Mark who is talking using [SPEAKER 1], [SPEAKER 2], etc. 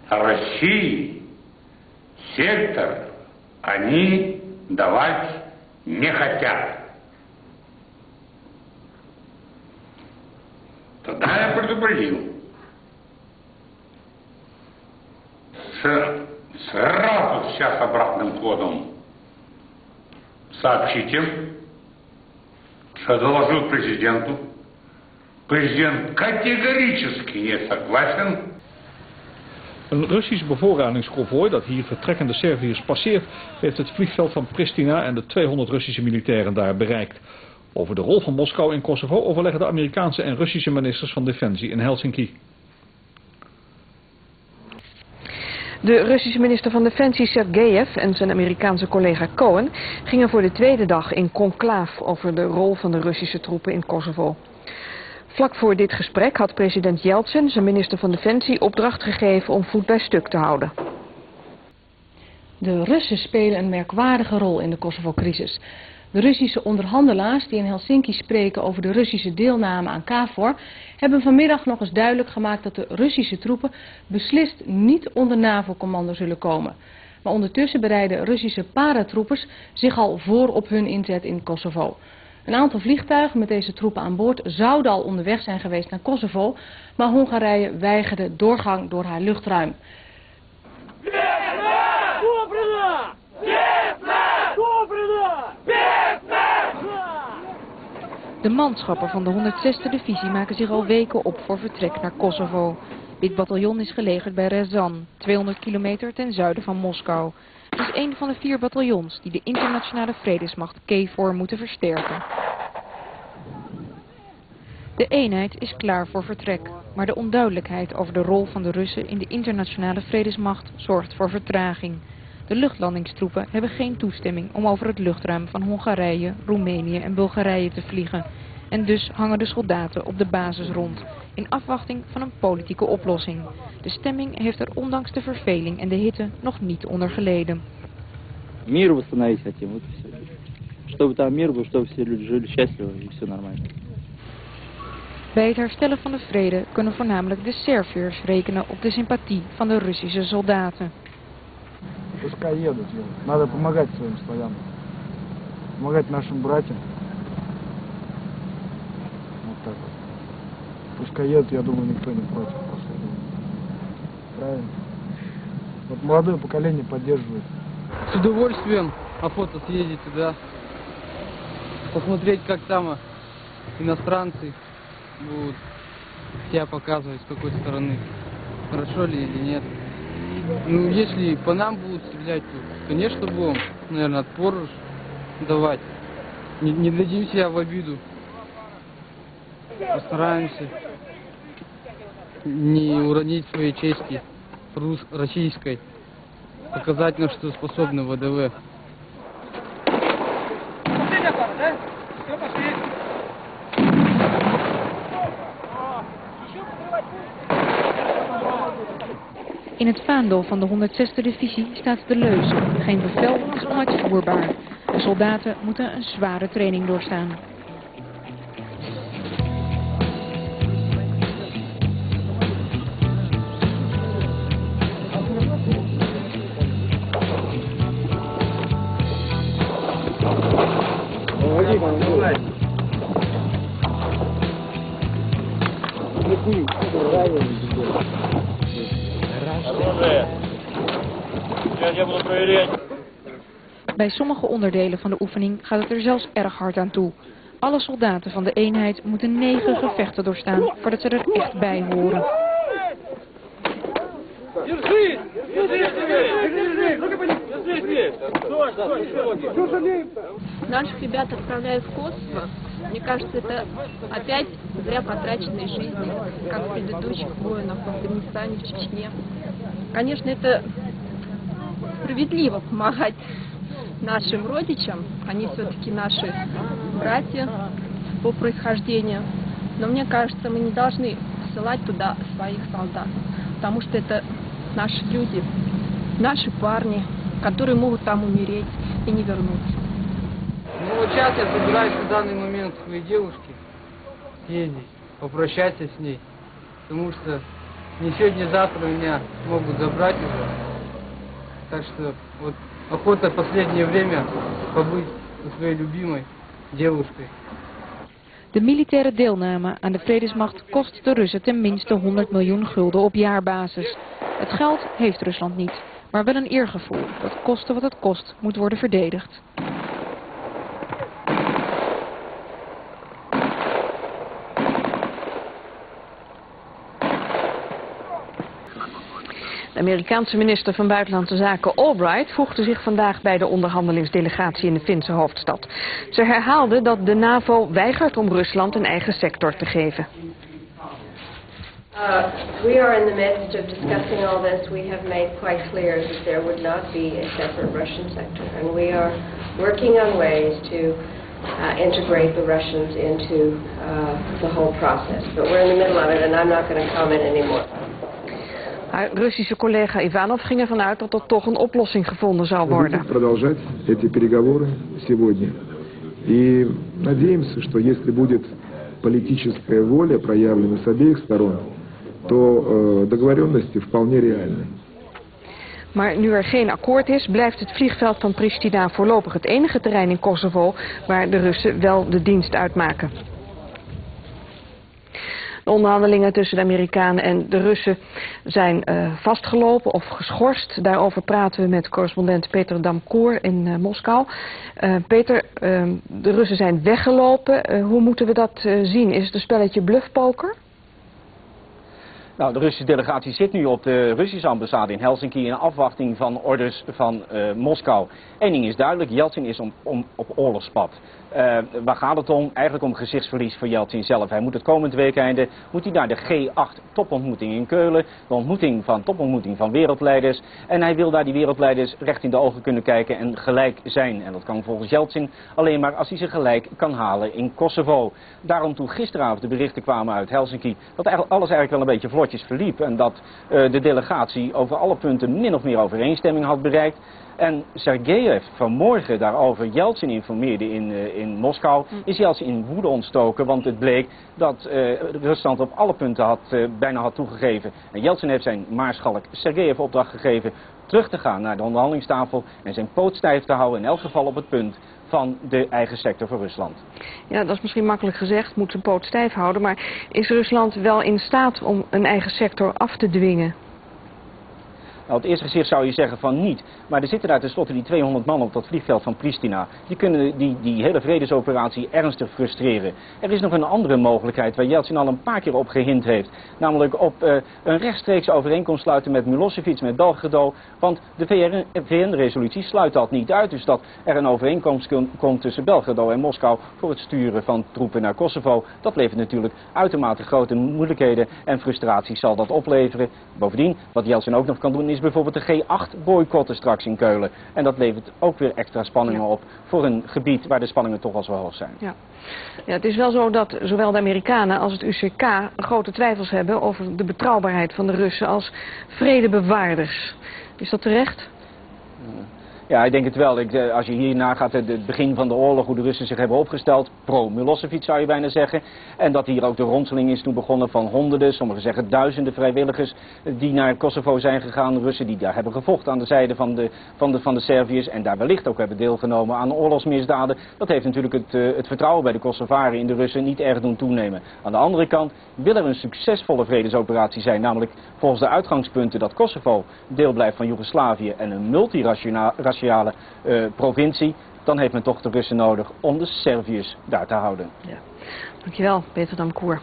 [SPEAKER 1] России сектор они давать не хотят. Тогда я предупредил. Сразу сейчас обратным ходом сообщите, что я доложил президенту. Президент категорически не согласен.
[SPEAKER 2] Een Russisch bevoorradingskonvooi dat hier vertrekkende Serviërs passeert, heeft het vliegveld van Pristina en de 200 Russische militairen daar bereikt. Over de rol van Moskou in Kosovo overleggen de Amerikaanse en Russische ministers van Defensie in Helsinki.
[SPEAKER 3] De Russische minister van Defensie Sergeyev en zijn Amerikaanse collega Cohen gingen voor de tweede dag in conclaaf over de rol van de Russische troepen in Kosovo. Vlak voor dit gesprek had president Yeltsin zijn minister van Defensie opdracht gegeven om voet bij stuk te houden.
[SPEAKER 4] De Russen spelen een merkwaardige rol in de Kosovo-crisis. De Russische onderhandelaars die in Helsinki spreken over de Russische deelname aan KFOR hebben vanmiddag nog eens duidelijk gemaakt dat de Russische troepen beslist niet onder NAVO-commando zullen komen. Maar ondertussen bereiden Russische paratroepers zich al voor op hun inzet in Kosovo. Een aantal vliegtuigen met deze troepen aan boord zouden al onderweg zijn geweest naar Kosovo, maar Hongarije weigerde doorgang door haar luchtruim.
[SPEAKER 3] De manschappen van de 106e divisie maken zich al weken op voor vertrek naar Kosovo. Dit bataljon is gelegerd bij Rezan, 200 kilometer ten zuiden van Moskou. Het is een van de 4 bataljons die de internationale vredesmacht KFOR moeten versterken. De eenheid is klaar voor vertrek, maar de onduidelijkheid over de rol van de Russen in de internationale vredesmacht zorgt voor vertraging. De luchtlandingstroepen hebben geen toestemming om over het luchtruim van Hongarije, Roemenië en Bulgarije te vliegen. En dus hangen de soldaten op de basis rond, in afwachting van een politieke oplossing. De stemming heeft er ondanks de verveling en de hitte nog niet onder geleden.
[SPEAKER 5] Мир восстановить хотим, вот все. Чтобы там мир был, чтобы все люди жили счастливо и все нормально.
[SPEAKER 3] Bij het herstellen van de vrede kunnen voornamelijk de Serviërs rekenen op de sympathie van de Russische soldaten.
[SPEAKER 6] Пускай едут, надо помогать своим славянам, помогать нашим братьям. Вот так вот. Пускай едут, я думаю, никто не против. Правильно? Вот молодое поколение поддерживает.
[SPEAKER 7] С удовольствием охота съездить туда, посмотреть, как там иностранцы будут себя показывать, с какой стороны, хорошо ли или нет. Ну, если по нам будут стрелять, то, конечно, будем, наверное, отпор давать. Не дадим себя в обиду. Постараемся не уронить своей чести российской. Показать, на что способны ВДВ.
[SPEAKER 3] In het vaandel van de 106e divisie staat de leus: geen bevel is onuitvoerbaar. De soldaten moeten een zware training doorstaan. Bij sommige onderdelen van de oefening gaat het er zelfs erg hard aan toe. Alle soldaten van de eenheid moeten 9 gevechten doorstaan voordat ze er echt bij horen.
[SPEAKER 8] Наших ребят отправляют в Kosovo. Мне кажется, это опять зря потраченные жизни, как предыдущих воинов в Афганистане, в Чечне. Конечно, это справедливо помогать нашим родичам. Они все-таки наши братья по происхождению. Но мне кажется, мы не должны посылать туда своих солдат, потому что это наши люди, наши парни, которые могут там умереть и не вернуться.
[SPEAKER 7] Ну вот сейчас я собираюсь в данный момент к своей девушке съездить, попрощаться с ней, потому что не сегодня-завтра меня могут забрать уже. Так что вот охота в последнее время побыть со своей любимой девушкой.
[SPEAKER 3] De militaire deelname aan de vredesmacht kost de Russen ten minste 100 miljoen gulden op jaarbasis. Het geld heeft Rusland niet, maar wel een eergevoel dat koste wat het kost moet worden verdedigd.
[SPEAKER 9] De Amerikaanse minister van Buitenlandse Zaken Albright voegde zich vandaag bij de onderhandelingsdelegatie in de Finse hoofdstad. Ze herhaalde dat de NAVO weigert om Rusland een eigen sector te geven.
[SPEAKER 10] We are in the midst of discussing all this. We have made quite clear that there would not be a separate Russian sector, and we are working on ways to integrate the Russians into the whole process. But we're in the middle of it, and I'm not going to comment anymore.
[SPEAKER 9] Haar Russische collega Ivanov ging ervan uit dat er toch een oplossing gevonden zou worden.
[SPEAKER 11] Продолжать эти переговоры сегодня. И надеемся, что если будет политическая воля проявлена с обеих сторон, то договоренности вполне реальны.
[SPEAKER 9] Maar nu er geen akkoord is, blijft het vliegveld van Pristina voorlopig het enige terrein in Kosovo waar de Russen wel de dienst uitmaken. De onderhandelingen tussen de Amerikanen en de Russen zijn vastgelopen of geschorst. Daarover praten we met correspondent Peter Damkour in Moskou. Peter, de Russen zijn weggelopen. Hoe moeten we dat zien? Is het een spelletje bluffpoker?
[SPEAKER 12] Nou, de Russische delegatie zit nu op de Russische ambassade in Helsinki in afwachting van orders van Moskou. Eén ding is duidelijk, Yeltsin is op oorlogspad. Waar gaat het om? Eigenlijk om gezichtsverlies voor Yeltsin zelf. Hij moet het komend weekende naar de G8 topontmoeting in Keulen. De topontmoeting van wereldleiders. En hij wil daar die wereldleiders recht in de ogen kunnen kijken en gelijk zijn. En dat kan volgens Yeltsin alleen maar als hij ze gelijk kan halen in Kosovo. Daarom toen gisteravond de berichten kwamen uit Helsinki dat alles eigenlijk wel een beetje vlotjes verliep. En dat de delegatie over alle punten min of meer overeenstemming had bereikt. En Sergeyev vanmorgen daarover Yeltsin informeerde in Moskou, is Yeltsin in woede ontstoken, want het bleek dat Rusland op alle punten bijna had toegegeven. En Yeltsin heeft zijn maarschalk Sergeyev opdracht gegeven terug te gaan naar de onderhandelingstafel en zijn poot stijf te houden, in elk geval op het punt van de eigen sector voor Rusland.
[SPEAKER 9] Ja, dat is misschien makkelijk gezegd, moet zijn poot stijf houden, maar is Rusland wel in staat om een eigen sector af te dwingen?
[SPEAKER 12] Nou, op het eerste gezicht zou je zeggen van niet. Maar er zitten daar tenslotte die 200 man op dat vliegveld van Pristina. Die kunnen die hele vredesoperatie ernstig frustreren. Er is nog een andere mogelijkheid waar Yeltsin al een paar keer op gehind heeft. Namelijk op een rechtstreeks overeenkomst sluiten met Milosevic, met Belgrado. Want de VN-resolutie sluit dat niet uit. Dus dat er een overeenkomst komt tussen Belgrado en Moskou voor het sturen van troepen naar Kosovo. Dat levert natuurlijk uitermate grote moeilijkheden en frustraties zal dat opleveren. Bovendien, wat Yeltsin ook nog kan doen is bijvoorbeeld de G8 boycotten straks in Keulen. En dat levert ook weer extra spanningen op voor een gebied waar de spanningen toch al zo hoog zijn.
[SPEAKER 9] Ja. Ja, het is wel zo dat zowel de Amerikanen als het UCK grote twijfels hebben over de betrouwbaarheid van de Russen als vredebewaarders. Is dat terecht?
[SPEAKER 12] Ja, ik denk het wel. Als je hier nagaat het begin van de oorlog, hoe de Russen zich hebben opgesteld, pro-Milosevic zou je bijna zeggen. En dat hier ook de ronseling is toen begonnen van honderden, sommigen zeggen duizenden vrijwilligers die naar Kosovo zijn gegaan. Russen die daar hebben gevochten aan de zijde van de Serviërs en daar wellicht ook hebben deelgenomen aan oorlogsmisdaden. Dat heeft natuurlijk het vertrouwen bij de Kosovaren in de Russen niet erg doen toenemen. Aan de andere kant wil er een succesvolle vredesoperatie zijn, namelijk volgens de uitgangspunten dat Kosovo deel blijft van Joegoslavië en een multiraciale provincie, dan heeft men toch de Russen nodig om de Serviërs daar te houden.
[SPEAKER 9] Ja. Dankjewel, Peter Damkour.